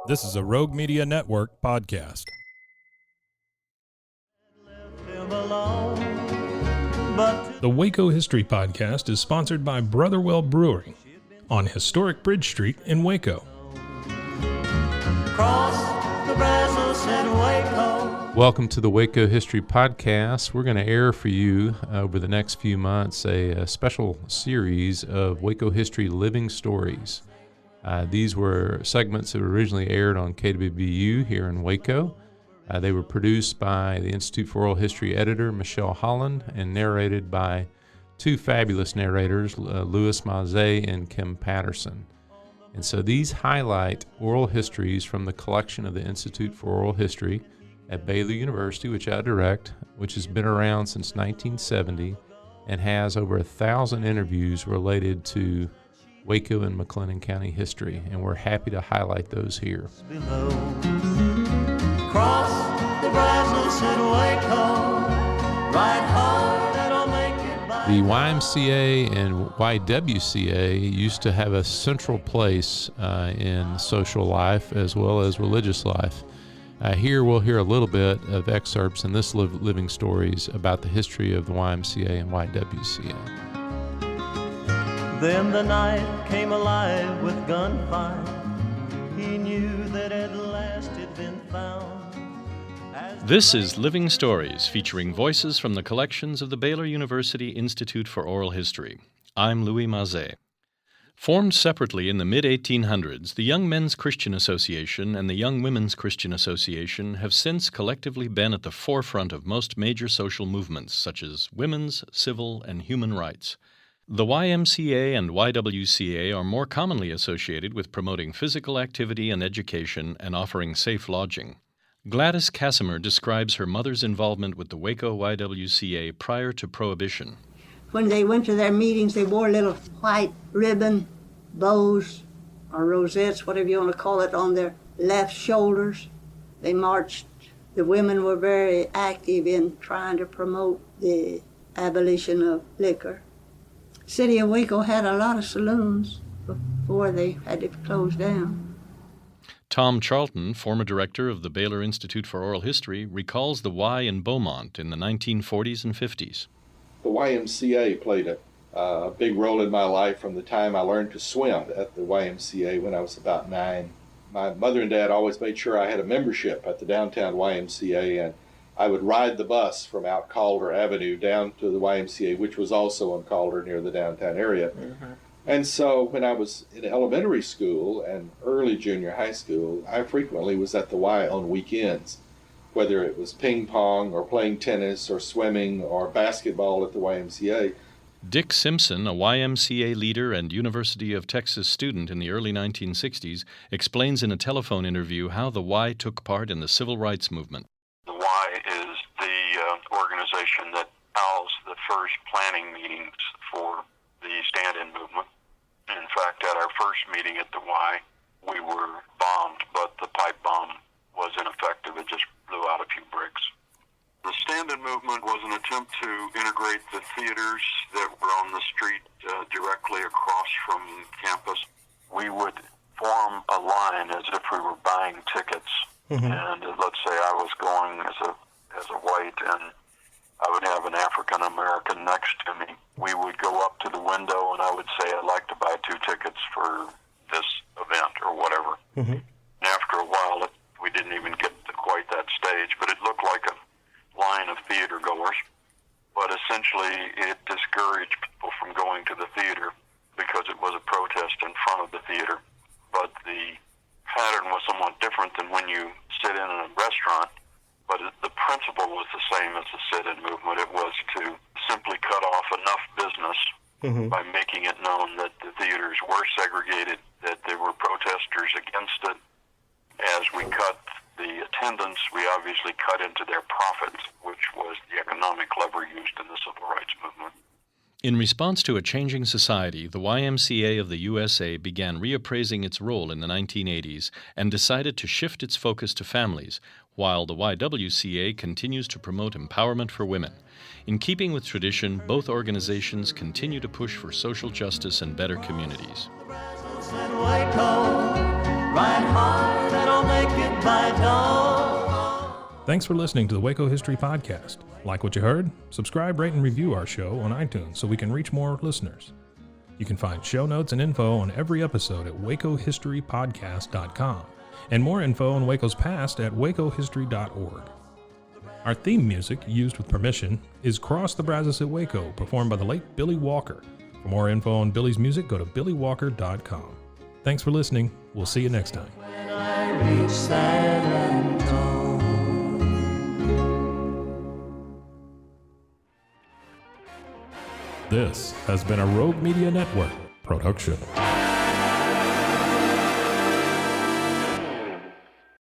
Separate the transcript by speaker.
Speaker 1: This is a Rogue Media Network podcast. The Waco History Podcast is sponsored by Brotherwell Brewery on historic Bridge Street in Waco.
Speaker 2: Welcome to the Waco History Podcast. We're going to air for you over the next few months a special series of Waco History Living Stories. These were segments that were originally aired on KWBU here in Waco. They were produced by the Institute for Oral History editor, Michelle Holland, and narrated by two fabulous narrators, Louis Maze and Kim Patterson. And so these highlight oral histories from the collection of the Institute for Oral History at Baylor University, which I direct, which has been around since 1970 and has over 1,000 interviews related to Waco and McLennan County history, and we're happy to highlight those here. Cross the Brazos in Waco, ride hard and I'll make it by. The YMCA and YWCA used to have a central place in social life as well as religious life. Here we'll hear a little bit of excerpts in this living stories about the history of the YMCA and YWCA.
Speaker 3: Then the night came alive with gunfire. He knew that at last it'd been found.
Speaker 4: This is Living Stories, featuring voices from the collections of the Baylor University Institute for Oral History. I'm Louis Maze. Formed separately in the mid-1800s, the Young Men's Christian Association and the Young Women's Christian Association have since collectively been at the forefront of most major social movements, such as women's, civil, and human rights. The YMCA and YWCA are more commonly associated with promoting physical activity and education and offering safe lodging. Gladys Casimir describes her mother's involvement with the Waco YWCA prior to Prohibition.
Speaker 5: When they went to their meetings, they wore little white ribbon bows or rosettes, whatever you want to call it, on their left shoulders. They marched. The women were very active in trying to promote the abolition of liquor. City of Waco had a lot of saloons before they had to close down.
Speaker 4: Tom Charlton, former director of the Baylor Institute for Oral History, recalls the Y in Beaumont in the 1940s and 50s.
Speaker 6: The YMCA played a big role in my life from the time I learned to swim at the YMCA when I was about 9. My mother and dad always made sure I had a membership at the downtown YMCA, and I would ride the bus from out Calder Avenue down to the YMCA, which was also on Calder near the downtown area. Mm-hmm. And so when I was in elementary school and early junior high school, I frequently was at the Y on weekends, whether it was ping pong or playing tennis or swimming or basketball at the YMCA.
Speaker 4: Dick Simpson, a YMCA leader and University of Texas student in the early 1960s, explains in a telephone interview how the Y took part in the civil rights movement.
Speaker 7: The Y is the organization that housed the first planning meetings for the stand-in movement. In fact, at our first meeting at the Y, we were bombed, but the pipe bomb was ineffective. It just blew out a few bricks. The stand-in movement was an attempt to integrate the theaters that were on the street directly across from campus. We would form a line as if we were buying tickets. Mm-hmm. And let's say I was going as a white, and I would have an African American next to me. We would go up to the window and I would say, I'd like to buy 2 tickets for this event or whatever. Mm-hmm. And after a while, we didn't even get to quite that stage, but it looked like a line of theater goers. But essentially, it discouraged people from going to the theater because it was a protest in front of the theater. But the pattern was somewhat different than when you sit in a restaurant. But the principle was the same as the sit-in movement. It was to simply cut off enough business by making it known that the theaters were segregated, that there were protesters against it. As we cut the attendance, we obviously cut into their profits, which was the economic lever used in the civil rights movement.
Speaker 4: In response to a changing society, the YMCA of the USA began reappraising its role in the 1980s and decided to shift its focus to families, while the YWCA continues to promote empowerment for women. In keeping with tradition, both organizations continue to push for social justice and better communities.
Speaker 3: Ride hard and by dawn.
Speaker 1: Thanks for listening to the Waco History Podcast. Like what you heard? Subscribe, rate, and review our show on iTunes so we can reach more listeners. You can find show notes and info on every episode at wacohistorypodcast.com, and more info on Waco's past at wacohistory.org. Our theme music, used with permission, is Cross the Brazos at Waco, performed by the late Billy Walker. For more info on Billy's music, go to billywalker.com. Thanks for listening. We'll see you next time.
Speaker 3: When I reach San Antonio.
Speaker 1: This has been a Rogue Media Network production.